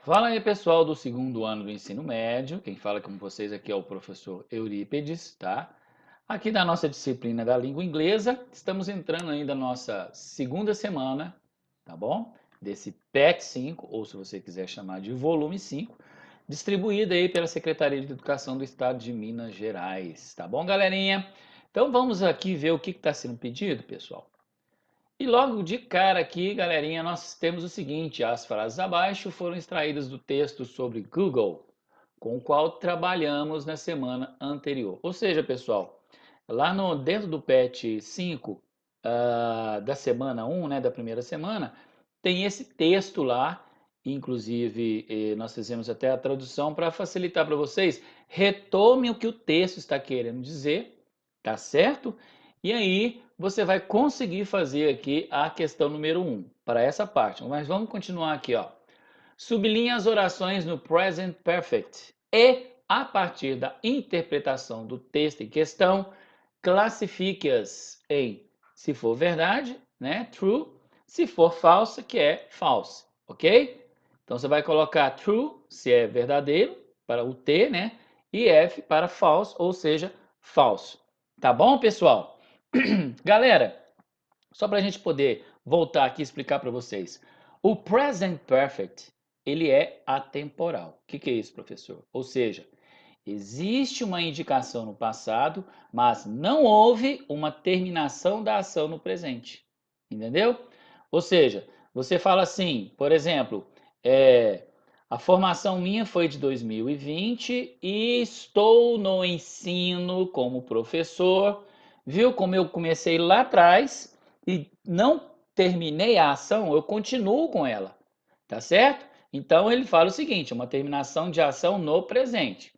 Fala aí, pessoal do segundo ano do ensino médio. Quem fala com vocês aqui é o professor Eurípedes, tá? Aqui da nossa disciplina da língua inglesa, estamos entrando ainda na nossa segunda semana, tá bom? Desse PET 5, ou se você quiser chamar de volume 5, distribuído aí pela Secretaria de Educação do Estado de Minas Gerais, tá bom, galerinha? Então vamos aqui ver o que está sendo pedido, pessoal. E logo de cara aqui, galerinha, nós temos o seguinte: as frases abaixo foram extraídas do texto sobre Google, com o qual trabalhamos na semana anterior. Ou seja, pessoal, lá no dentro do PET 5 da semana 1, né, da primeira semana, tem esse texto lá, inclusive nós fizemos até a tradução para facilitar para vocês. Retome o que o texto está querendo dizer, tá certo? E aí você vai conseguir fazer aqui a questão número 1 para essa parte. Mas vamos continuar aqui, ó. Sublinhe as orações no present perfect e, a partir da interpretação do texto em questão, classifique-as em, se for verdade, né, true, se for falsa, que é false, ok? Então você vai colocar true, se é verdadeiro, para o T, né, e F para false, ou seja, falso. Tá bom, pessoal? Galera, só para a gente poder voltar aqui e explicar para vocês. O present perfect, ele é atemporal. O que é isso, professor? Ou seja, existe uma indicação no passado, mas não houve uma terminação da ação no presente. Entendeu? Ou seja, você fala assim, por exemplo, a formação minha foi de 2020 e estou no ensino como professor. Viu como eu comecei lá atrás e não terminei a ação, eu continuo com ela. Tá certo? Então ele fala o seguinte, uma terminação de ação no presente.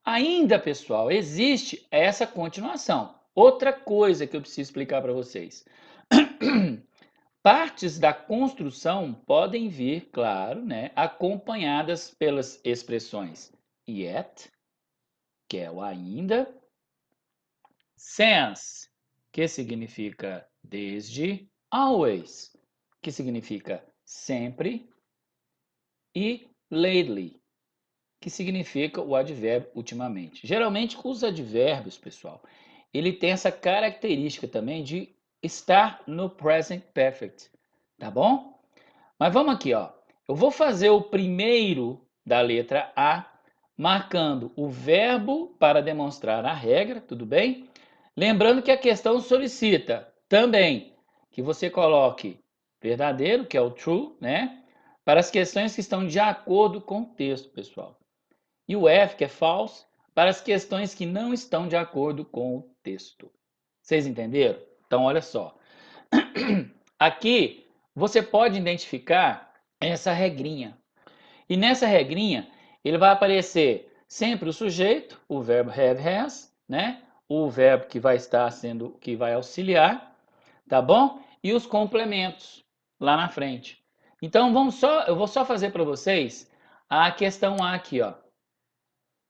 Ainda, pessoal, existe essa continuação. Outra coisa que eu preciso explicar para vocês. Partes da construção podem vir, claro, né, acompanhadas pelas expressões yet, que é o ainda, since, que significa desde, always, que significa sempre, e lately, que significa o advérbio ultimamente. Geralmente, com os advérbios, pessoal, ele tem essa característica também de estar no present perfect, tá bom? Mas vamos aqui, ó. Eu vou fazer o primeiro da letra A, marcando o verbo para demonstrar a regra, tudo bem? Lembrando que a questão solicita também que você coloque verdadeiro, que é o true, né? Para as questões que estão de acordo com o texto, pessoal. E o F, que é false, para as questões que não estão de acordo com o texto. Vocês entenderam? Então, olha só. Aqui você pode identificar essa regrinha. E nessa regrinha, ele vai aparecer sempre o sujeito, o verbo have, has, né? O verbo que vai estar sendo, que vai auxiliar, tá bom? E os complementos lá na frente. Então eu vou só fazer para vocês a questão A aqui, ó.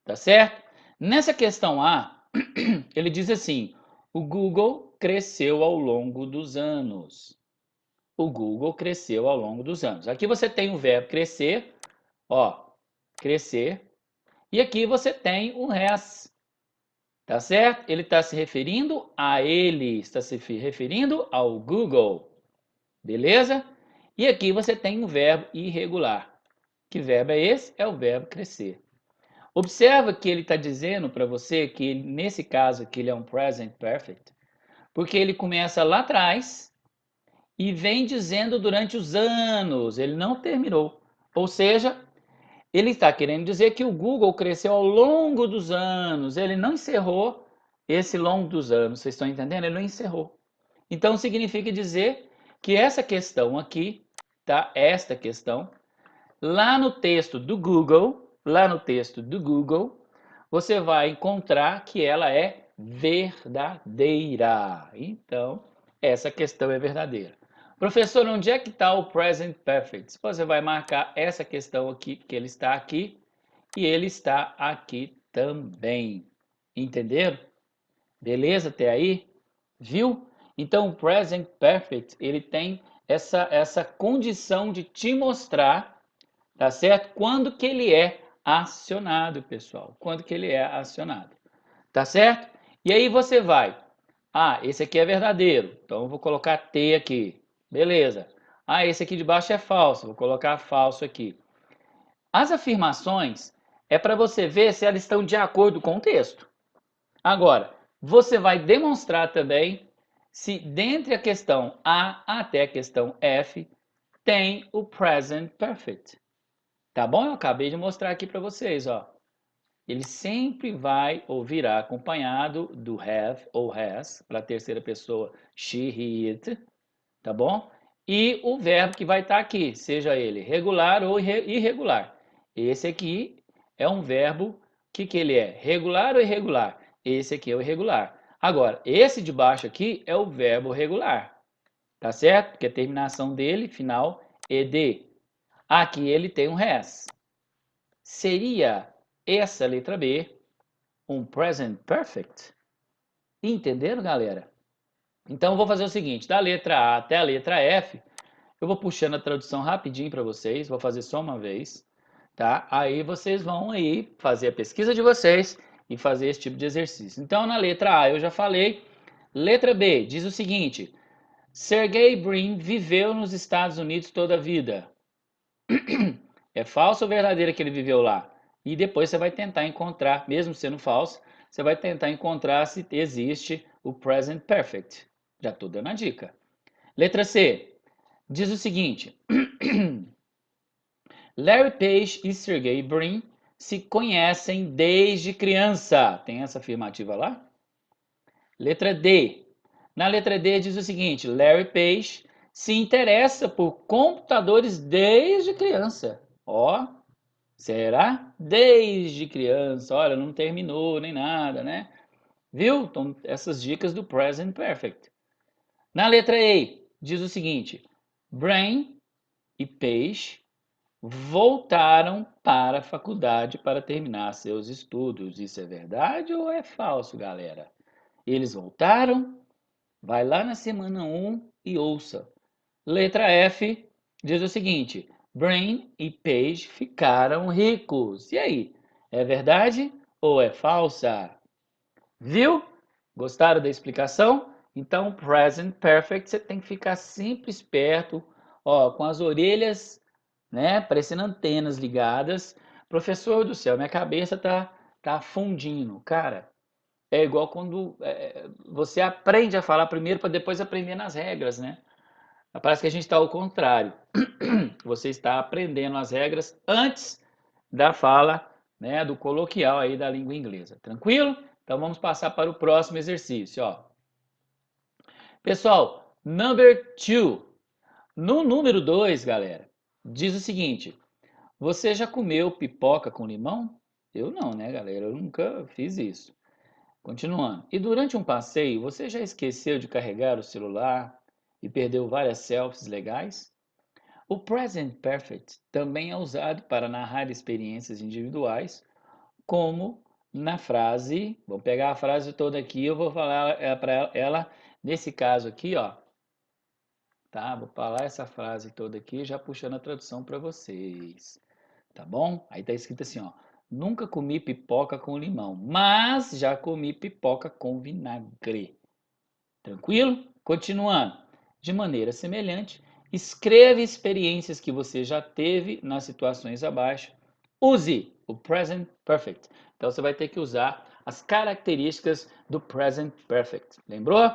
Tá certo? Nessa questão A, ele diz assim: o Google cresceu ao longo dos anos. O Google cresceu ao longo dos anos. Aqui você tem o verbo crescer, ó, crescer. E aqui você tem o has, tá certo? Ele está se referindo a ele, está se referindo ao Google, beleza? E aqui você tem o verbo irregular. Que verbo é esse? É o verbo crescer. Observa que ele está dizendo para você que nesse caso aqui ele é um present perfect, porque ele começa lá atrás e vem dizendo durante os anos, ele não terminou. Ou seja, ele está querendo dizer que o Google cresceu ao longo dos anos, ele não encerrou esse longo dos anos, vocês estão entendendo? Ele não encerrou. Então significa dizer que essa questão aqui, tá? Esta questão, lá no texto do Google, você vai encontrar que ela é verdadeira. Então, essa questão é verdadeira. Professor, onde é que está o present perfect? Você vai marcar essa questão aqui, que ele está aqui, e ele está aqui também. Entenderam? Beleza até aí? Viu? Então, o present perfect, ele tem essa condição de te mostrar, Tá certo? Quando que ele é acionado, pessoal? Quando que ele é acionado. Tá certo? E aí você vai. Ah, esse aqui é verdadeiro. Então eu vou colocar T aqui. Beleza. Ah, esse aqui de baixo é falso. Vou colocar falso aqui. As afirmações é para você ver se elas estão de acordo com o texto. Agora, você vai demonstrar também se dentre a questão A até a questão F tem o present perfect. Tá bom? Eu acabei de mostrar aqui para vocês, ó. Ele sempre vai ou virá acompanhado do have ou has, para a terceira pessoa, she, he, it, tá bom? E o verbo que vai estar aqui, seja ele regular ou irregular. Esse aqui é um verbo, o que ele é? Regular ou irregular? Esse aqui é o irregular. Agora, esse de baixo aqui é o verbo regular, tá certo? Porque a terminação dele, final, ed. Aqui ele tem um has. Seria essa letra B um present perfect? Entenderam, galera? Então eu vou fazer o seguinte, da letra A até a letra F, eu vou puxando a tradução rapidinho para vocês, vou fazer só uma vez, tá? Aí vocês vão aí fazer a pesquisa de vocês e fazer esse tipo de exercício. Então na letra A eu já falei, letra B diz o seguinte: Sergey Brin viveu nos Estados Unidos toda a vida. É falso ou verdadeiro que ele viveu lá? E depois você vai tentar encontrar, mesmo sendo falso, você vai tentar encontrar se existe o present perfect. Já estou dando a dica. Letra C. Diz o seguinte: Larry Page e Sergey Brin se conhecem desde criança. Tem essa afirmativa lá? Letra D. Na letra D diz o seguinte: Larry Page se interessa por computadores desde criança. Ó, será? Desde criança. Olha, não terminou nem nada, né? Viu? Então, essas dicas do present perfect. Na letra E, diz o seguinte: Brain e Page voltaram para a faculdade para terminar seus estudos. Isso é verdade ou é falso, galera? Eles voltaram? Vai lá na semana 1 e ouça. Letra F diz o seguinte: Brain e Page ficaram ricos. E aí? É verdade ou é falsa? Viu? Gostaram da explicação? Então, present perfect, você tem que ficar sempre esperto, ó, com as orelhas, né, parecendo antenas ligadas. Professor do céu, minha cabeça tá fundindo. Cara, é igual quando você aprende a falar primeiro para depois aprender nas regras, né? Parece que a gente está ao contrário. Você está aprendendo as regras antes da fala, né, do coloquial aí da língua inglesa. Tranquilo? Então vamos passar para o próximo exercício, ó. Pessoal, number 2. No número 2, galera, diz o seguinte: você já comeu pipoca com limão? Eu não, né, galera? Eu nunca fiz isso. Continuando. E durante um passeio, você já esqueceu de carregar o celular e perdeu várias selfies legais? O present perfect também é usado para narrar experiências individuais, como na frase, vou pegar a frase toda aqui, eu vou falar para ela nesse caso aqui, ó, tá? Vou falar essa frase toda aqui, já puxando a tradução para vocês, tá bom? Aí tá escrito assim, ó: nunca comi pipoca com limão, mas já comi pipoca com vinagre. Tranquilo? Continuando. De maneira semelhante, escreva experiências que você já teve nas situações abaixo. Use o present perfect. Então você vai ter que usar as características do present perfect. Lembrou?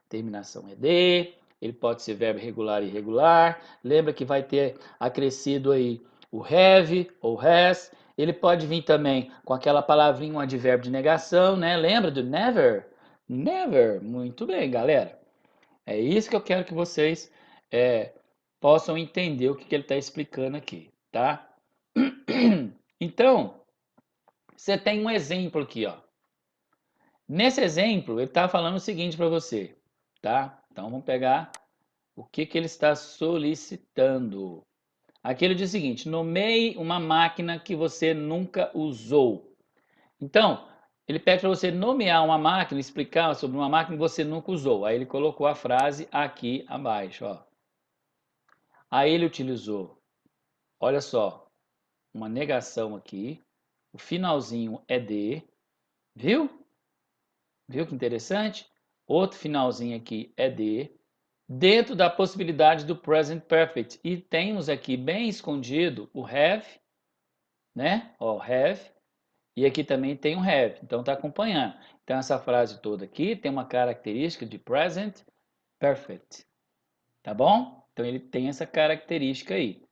Terminação ED, ele pode ser verbo regular e irregular. Lembra que vai ter acrescido aí o have ou has. Ele pode vir também com aquela palavrinha, um advérbio de negação, né? Lembra do never? Never. Muito bem, galera. É isso que eu quero que vocês possam entender o que ele está explicando aqui, tá? Então, você tem um exemplo aqui, ó. Nesse exemplo, ele está falando o seguinte para você, tá? Então, vamos pegar o que ele está solicitando. Aqui ele diz o seguinte: nomeie uma máquina que você nunca usou. Então, ele pede para você nomear uma máquina, explicar sobre uma máquina que você nunca usou. Aí ele colocou a frase aqui abaixo, ó. Aí ele utilizou, olha só, uma negação aqui. O finalzinho é de. Viu? Viu que interessante? Outro finalzinho aqui é de. Dentro da possibilidade do present perfect. E temos aqui bem escondido o have, né? Ó, have. E aqui também tem o have. Então tá acompanhando. Então essa frase toda aqui tem uma característica de present perfect. Tá bom? Então ele tem essa característica aí.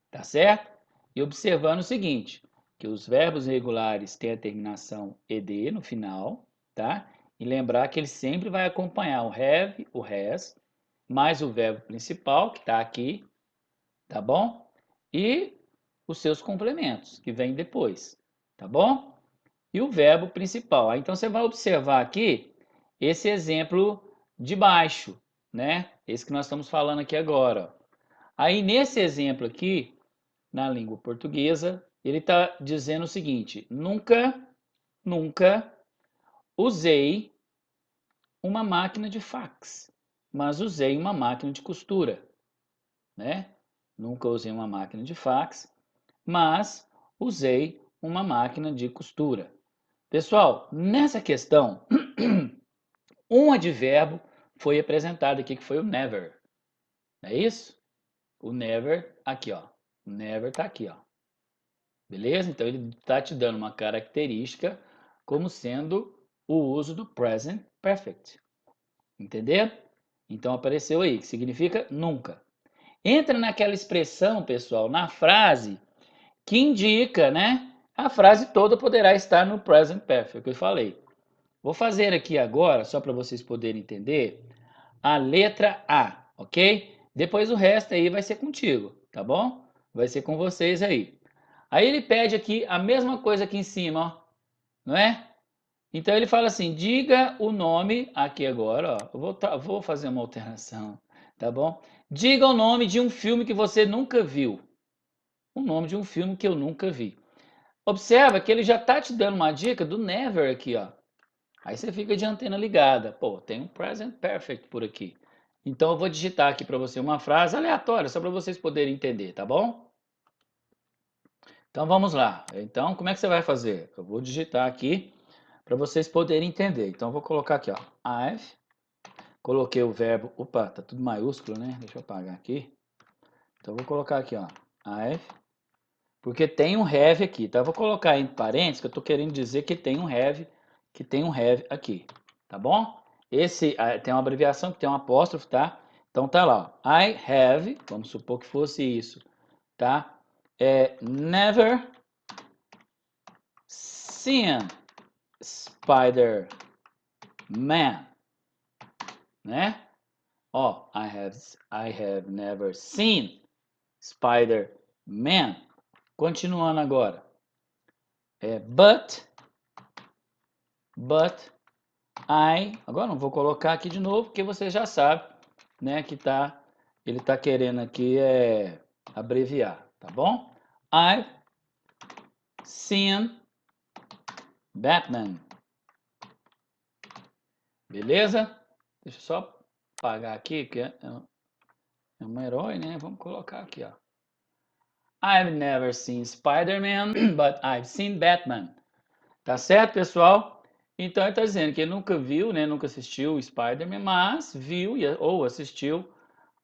Tá certo? E observando o seguinte, que os verbos regulares têm a terminação ed no final, tá? E lembrar que ele sempre vai acompanhar o have, o has, mais o verbo principal, que está aqui, tá bom? E os seus complementos, que vem depois, tá bom? E o verbo principal. Então, você vai observar aqui esse exemplo de baixo, né? Esse que nós estamos falando aqui agora. Aí, nesse exemplo aqui, na língua portuguesa, ele está dizendo o seguinte: nunca usei uma máquina de fax, mas usei uma máquina de costura, né? Nunca usei uma máquina de fax, mas usei uma máquina de costura. Pessoal, nessa questão, um advérbio foi apresentado aqui que foi o never. Não é isso? O never aqui, ó. O never está aqui, ó. Beleza? Então ele está te dando uma característica como sendo o uso do present perfect. Entendeu? Então apareceu aí, que significa nunca. Entra naquela expressão, pessoal, na frase que indica, né? A frase toda poderá estar no present perfect, que eu falei. Vou fazer aqui agora, só para vocês poderem entender, a letra A, ok? Depois o resto aí vai ser contigo, tá bom? Vai ser com vocês aí. Aí ele pede aqui a mesma coisa aqui em cima, ó, não é? Então ele fala assim, diga o nome, aqui agora, ó, vou fazer uma alteração, tá bom? Diga o nome de um filme que você nunca viu. O nome de um filme que eu nunca vi. Observa que ele já tá te dando uma dica do never aqui, ó. Aí você fica de antena ligada. Pô, tem um present perfect por aqui. Então eu vou digitar aqui para você uma frase aleatória, só para vocês poderem entender, tá bom? Então vamos lá. Então, como é que você vai fazer? Eu vou digitar aqui para vocês poderem entender. Então eu vou colocar aqui, ó, I've. Coloquei o verbo, opa, tá tudo maiúsculo, né? Deixa eu apagar aqui. Então eu vou colocar aqui, ó, I've, porque tem um have aqui, tá? Eu vou colocar em parênteses, que eu tô querendo dizer que tem um have, aqui, tá bom? Esse tem uma abreviação que tem um apóstrofo, tá? Então tá lá, ó, I have, vamos supor que fosse isso, tá? Never seen Spider-Man, né? Ó, I have never seen Spider-Man. Continuando agora. But I, agora não vou colocar aqui de novo, porque você já sabe, né, que ele tá querendo aqui abreviar, tá bom? I've seen Batman. Beleza? Deixa eu só apagar aqui, que é um herói, né? Vamos colocar aqui, ó. I've never seen Spider-Man, but I've seen Batman. Tá certo, pessoal? Então ele está dizendo que ele nunca viu, né? Nunca assistiu o Spider-Man, mas viu ou assistiu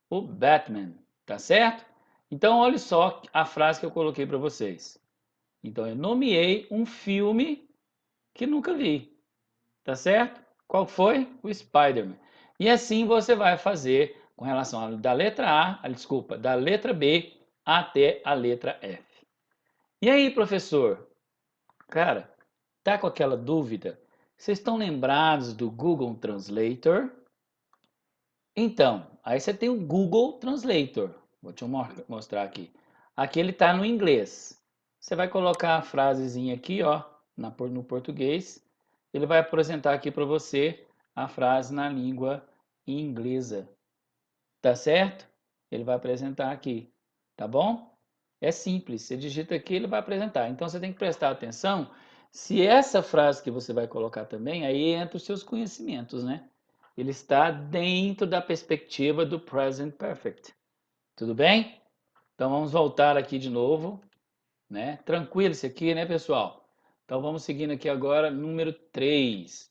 o Batman. Tá certo? Então olha só a frase que eu coloquei para vocês. Então eu nomeei um filme que nunca vi. Tá certo? Qual foi? O Spider-Man. E assim você vai fazer com relação da letra A, desculpa, da letra B até a letra F. E aí, professor? Cara, tá com aquela dúvida? Vocês estão lembrados do Google Translator? Então, aí você tem o Google Translator. Vou te mostrar aqui. Aqui ele está no inglês. Você vai colocar a frasezinha aqui, ó, no português. Ele vai apresentar aqui para você a frase na língua inglesa. Tá certo? Ele vai apresentar aqui. Tá bom? É simples. Você digita aqui, ele vai apresentar. Então você tem que prestar atenção se essa frase que você vai colocar também, aí entra os seus conhecimentos, né? Ele está dentro da perspectiva do present perfect. Tudo bem? Então vamos voltar aqui de novo. né? Tranquilo isso aqui, né, pessoal? Então vamos seguindo aqui agora, número 3.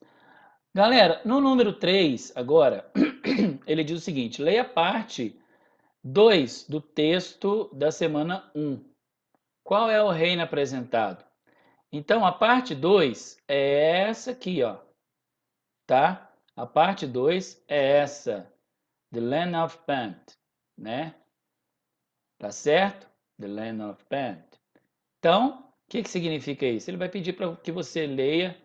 Galera, no número 3, agora, ele diz o seguinte: leia a parte 2 do texto da semana 1. Qual é o reino apresentado? Então, a parte 2 é essa aqui, ó, tá? A parte 2 é essa, The Land of Pant, né? Tá certo? The Land of Pant. Então, o que significa isso? Ele vai pedir para que você leia,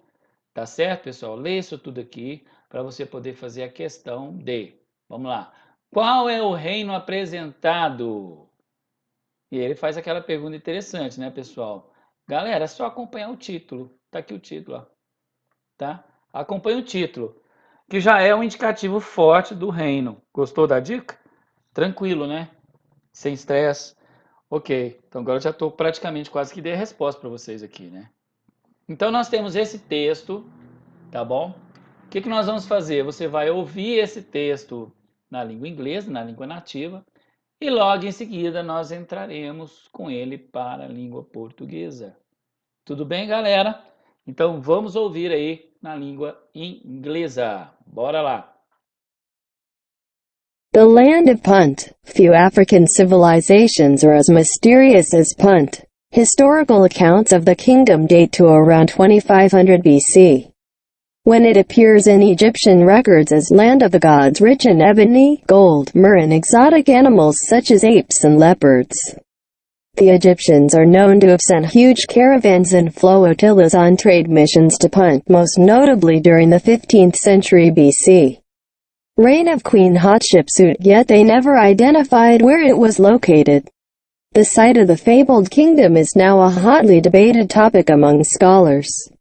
tá certo, pessoal? Leia isso tudo aqui para você poder fazer a questão D. Vamos lá. Qual é o reino apresentado? E ele faz aquela pergunta interessante, né, pessoal? Galera, é só acompanhar o título. Tá aqui o título, ó. Tá? Acompanhe o título, que já é um indicativo forte do reino. Gostou da dica? Tranquilo, né? Sem estresse. Ok. Então agora eu já estou praticamente quase que dei a resposta para vocês aqui, né? Então nós temos esse texto, tá bom? O que nós vamos fazer? Você vai ouvir esse texto na língua inglesa, na língua nativa, e logo em seguida nós entraremos com ele para a língua portuguesa. Tudo bem, galera? Então vamos ouvir aí na língua inglesa. Bora lá. The land of Punt. Few African civilizations are as mysterious as Punt. Historical accounts of the kingdom date to around 2500 BC, when it appears in Egyptian records as land of the gods rich in ebony, gold, myrrh and exotic animals such as apes and leopards. The Egyptians are known to have sent huge caravans and flotillas on trade missions to Punt, most notably during the 15th century BC. Reign of Queen Hatshepsut, yet they never identified where it was located. The site of the fabled kingdom is now a hotly debated topic among scholars.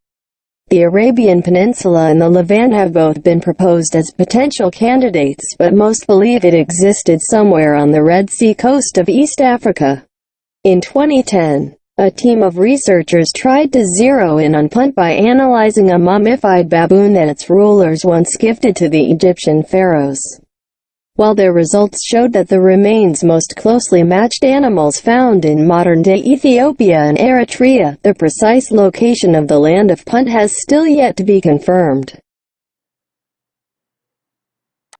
The Arabian Peninsula and the Levant have both been proposed as potential candidates, but most believe it existed somewhere on the Red Sea coast of East Africa. In 2010, a team of researchers tried to zero in on Punt by analyzing a mummified baboon that its rulers once gifted to the Egyptian pharaohs. While their results showed that the remains most closely matched animals found in modern-day Ethiopia and Eritrea, the precise location of the land of Punt has still yet to be confirmed.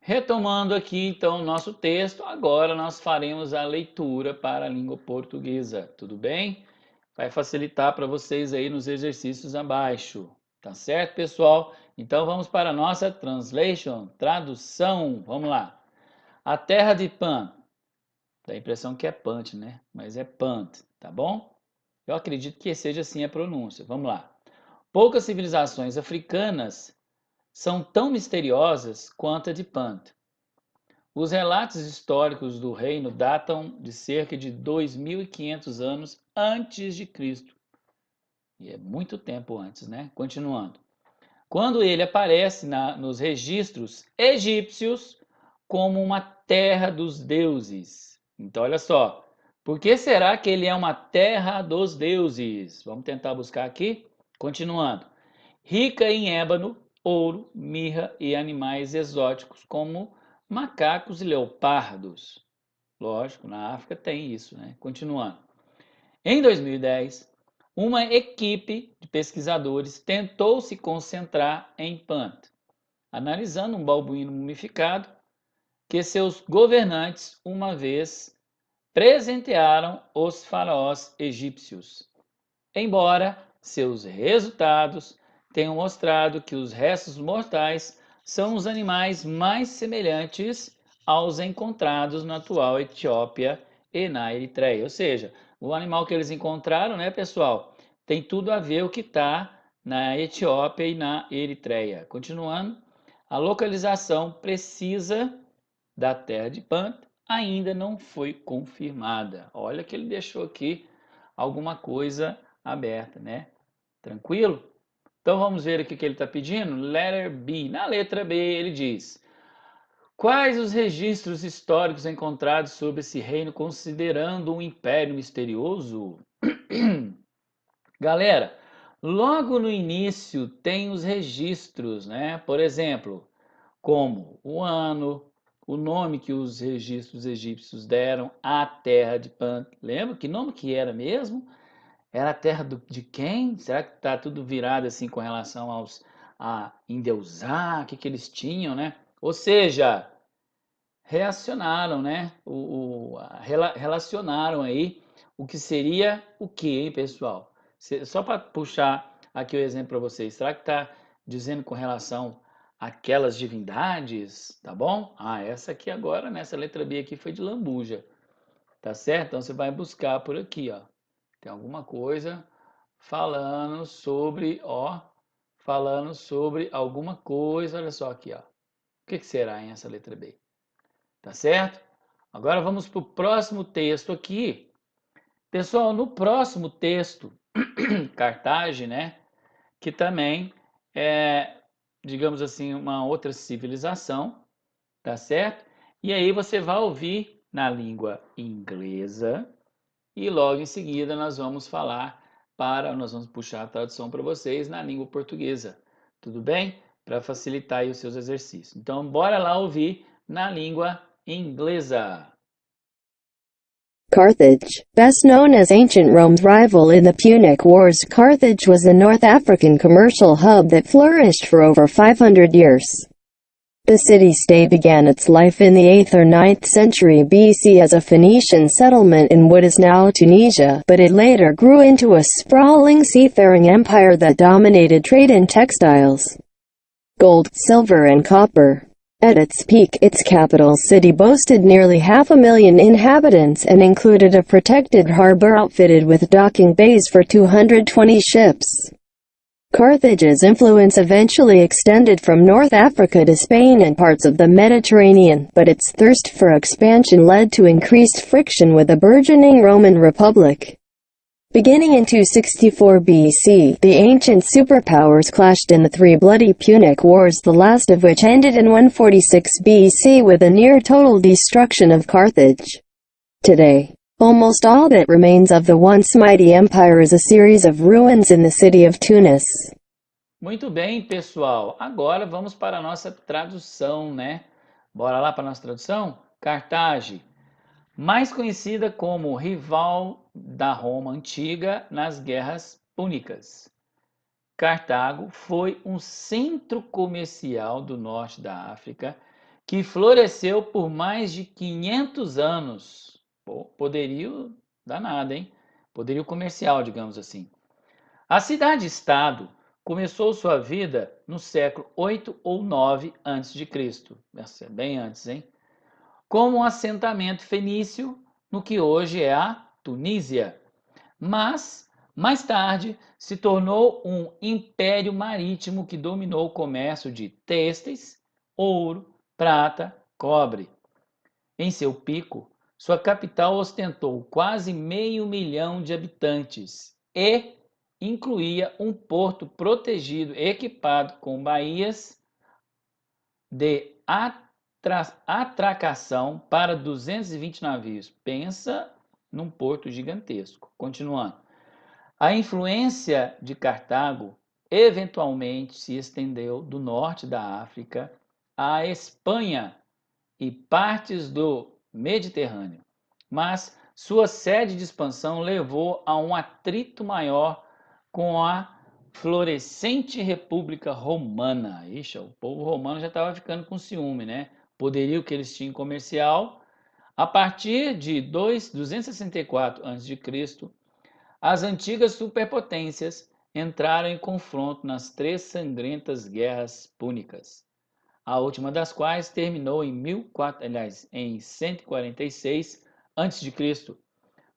Retomando aqui então o nosso texto, agora nós faremos a leitura para a língua portuguesa, tudo bem? Vai facilitar para vocês aí nos exercícios abaixo, tá certo, pessoal? Então vamos para a nossa translation, tradução, vamos lá. A terra de Pan, dá a impressão que é Pant, né? Mas é Pant, tá bom? Eu acredito que seja assim a pronúncia, vamos lá. Poucas civilizações africanas são tão misteriosas quanto a de Pant. Os relatos históricos do reino datam de cerca de 2.500 anos antes de Cristo. E é muito tempo antes, né? Continuando. Quando ele aparece nos registros egípcios como uma terra dos deuses. Então, olha só. Por que será que ele é uma terra dos deuses? Vamos tentar buscar aqui. Continuando. Rica em ébano, ouro, mirra e animais exóticos como macacos e leopardos. Lógico, na África tem isso, né? Continuando. Em 2010, uma equipe de pesquisadores tentou se concentrar em Pant, analisando um babuíno mumificado que seus governantes uma vez presentearam os faraós egípcios. Embora seus resultados tenham mostrado que os restos mortais são os animais mais semelhantes aos encontrados na atual Etiópia e na Eritreia. Ou seja, o animal que eles encontraram, né, pessoal, tem tudo a ver com o que está na Etiópia e na Eritreia. Continuando, a localização precisa da terra de Pant ainda não foi confirmada. Olha que ele deixou aqui alguma coisa aberta, né? Tranquilo? Então vamos ver aqui o que ele está pedindo. Letter B. Na letra B ele diz: quais os registros históricos encontrados sobre esse reino considerando um império misterioso? Galera, logo no início tem os registros, né? Por exemplo, como o ano, o nome que os registros egípcios deram à terra de Pan. Lembra que nome que era mesmo? Era a terra de quem? Será que está tudo virado assim com relação a endeusar? O que eles tinham, né? Ou seja, reacionaram, né? Relacionaram aí o que seria o que, hein, pessoal? Só para puxar aqui o exemplo para vocês, será que está dizendo com relação àquelas divindades, tá bom? Ah, essa aqui agora, nessa letra B aqui foi de lambuja, tá certo? Então você vai buscar por aqui, ó. Tem alguma coisa falando sobre, ó, falando sobre alguma coisa, olha só aqui, ó. O que será em essa letra B? Tá certo? Agora vamos para o próximo texto aqui. Pessoal, no próximo texto, Cartagem, né? Que também é, digamos assim, uma outra civilização, tá certo? E aí você vai ouvir na língua inglesa e logo em seguida nós vamos puxar a tradução para vocês na língua portuguesa, tudo bem? Para facilitar aí os seus exercícios. Então, bora lá ouvir na língua inglesa. Carthage, best known as ancient Rome's rival in the Punic Wars, Carthage was a North African commercial hub that flourished for over 500 years. The city-state began its life in the 8th or 9th century BC as a Phoenician settlement in what is now Tunisia, but it later grew into a sprawling seafaring empire that dominated trade in textiles, gold, silver and copper. At its peak, its capital city boasted nearly 500,000 inhabitants and included a protected harbor outfitted with docking bays for 220 ships. Carthage's influence eventually extended from North Africa to Spain and parts of the Mediterranean, but its thirst for expansion led to increased friction with the burgeoning Roman Republic. Beginning in 264 BC, the ancient superpowers clashed in the three bloody Punic Wars, the last of which ended in 146 BC with a near-total destruction of Carthage. Today, almost all that remains of the once mighty empire is a series of ruins in the city of Tunis. Muito bem, pessoal. Agora vamos para a nossa tradução, né? Bora lá para a nossa tradução? Cartagem, mais conhecida como rival da Roma antiga nas guerras púnicas. Cartago foi um centro comercial do norte da África que floresceu por mais de 500 anos. Pô, poderio danado, hein? Poderio comercial, digamos assim. A cidade-estado começou sua vida no século 8 ou 9 a.C., bem antes, hein? Como um assentamento fenício no que hoje é a Tunísia, mas mais tarde se tornou um império marítimo que dominou o comércio de têxteis, ouro, prata, cobre. Em seu pico, sua capital ostentou quase 500.000 de habitantes e incluía um porto protegido equipado com baías de atracação para 220 navios. Pensa num porto gigantesco. Continuando. A influência de Cartago eventualmente se estendeu do norte da África à Espanha e partes do Mediterrâneo, mas sua sede de expansão levou a um atrito maior com a florescente República Romana. Ixi, o povo romano já estava ficando com ciúme, né? Poderio que eles tinham comercial. A partir de 264 a.C., as antigas superpotências entraram em confronto nas três sangrentas guerras púnicas, a última das quais terminou em 146 a.C.,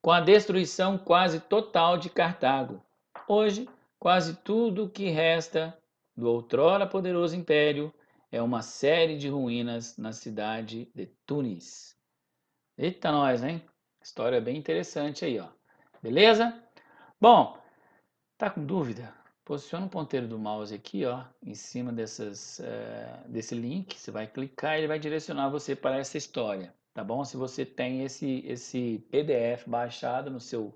com a destruição quase total de Cartago. Hoje, quase tudo o que resta do outrora poderoso império é uma série de ruínas na cidade de Tunis. Eita nós, hein? História bem interessante aí, ó. Beleza? Bom, tá com dúvida? Posiciona o ponteiro do mouse aqui, ó, em cima desse link. Você vai clicar e ele vai direcionar você para essa história, tá bom? Se você tem esse PDF baixado no seu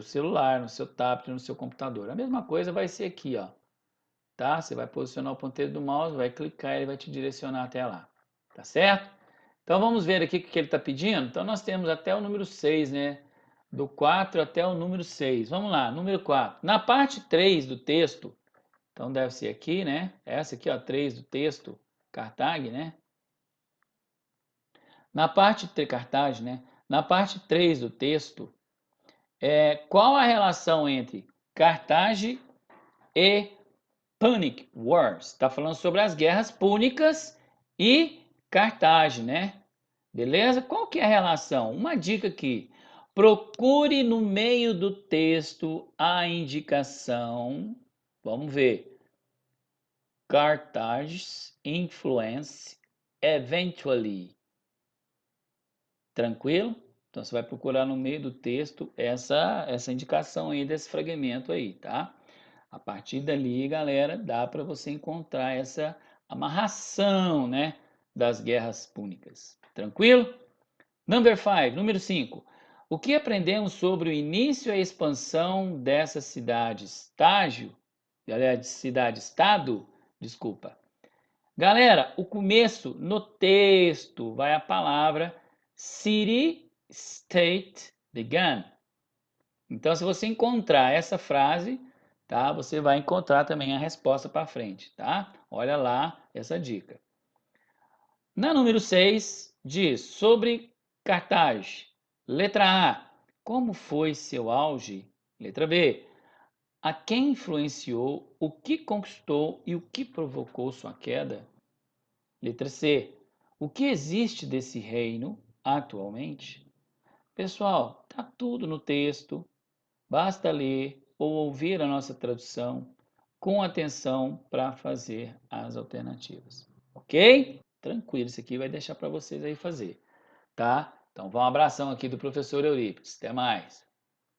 celular, no seu tablet, no seu computador. A mesma coisa vai ser aqui, ó, tá? Você vai posicionar o ponteiro do mouse, vai clicar e ele vai te direcionar até lá, tá certo? Então vamos ver aqui o que ele está pedindo. Então nós temos até o número 6, né? do 4 até o número 6. Vamos lá, número 4. Na parte 3 do texto, então deve ser aqui, né? Essa aqui, ó, 3 do texto, Cartago, né? Na parte 3, Cartagem, né? Na parte 3 do texto, qual a relação entre Cartagem e Punic Wars? Está falando sobre as guerras púnicas e Cartagem, né? Beleza? Qual que é a relação? Uma dica aqui. Procure no meio do texto a indicação. Vamos ver. Carthage's influence eventually. Tranquilo? Então você vai procurar no meio do texto essa indicação aí desse fragmento aí, tá? A partir dali, galera, dá para você encontrar essa amarração, né, das guerras púnicas. Tranquilo? Number 5, número 5. O que aprendemos sobre o início e a expansão dessa cidade-estágio? Aliás, cidade-estado? Desculpa. Galera, o começo no texto vai a palavra city, state, began. Então, se você encontrar essa frase, tá? Você vai encontrar também a resposta para frente, tá? Olha lá essa dica. Na número 6, diz sobre Cartagem. Letra A. Como foi seu auge? Letra B. A quem influenciou, o que conquistou e o que provocou sua queda? Letra C. O que existe desse reino atualmente? Pessoal, tá tudo no texto. Basta ler ou ouvir a nossa tradução com atenção para fazer as alternativas. Ok? Tranquilo, isso aqui vai deixar para vocês aí fazer, tá? Então, um abração aqui do professor Eurípides. Até mais.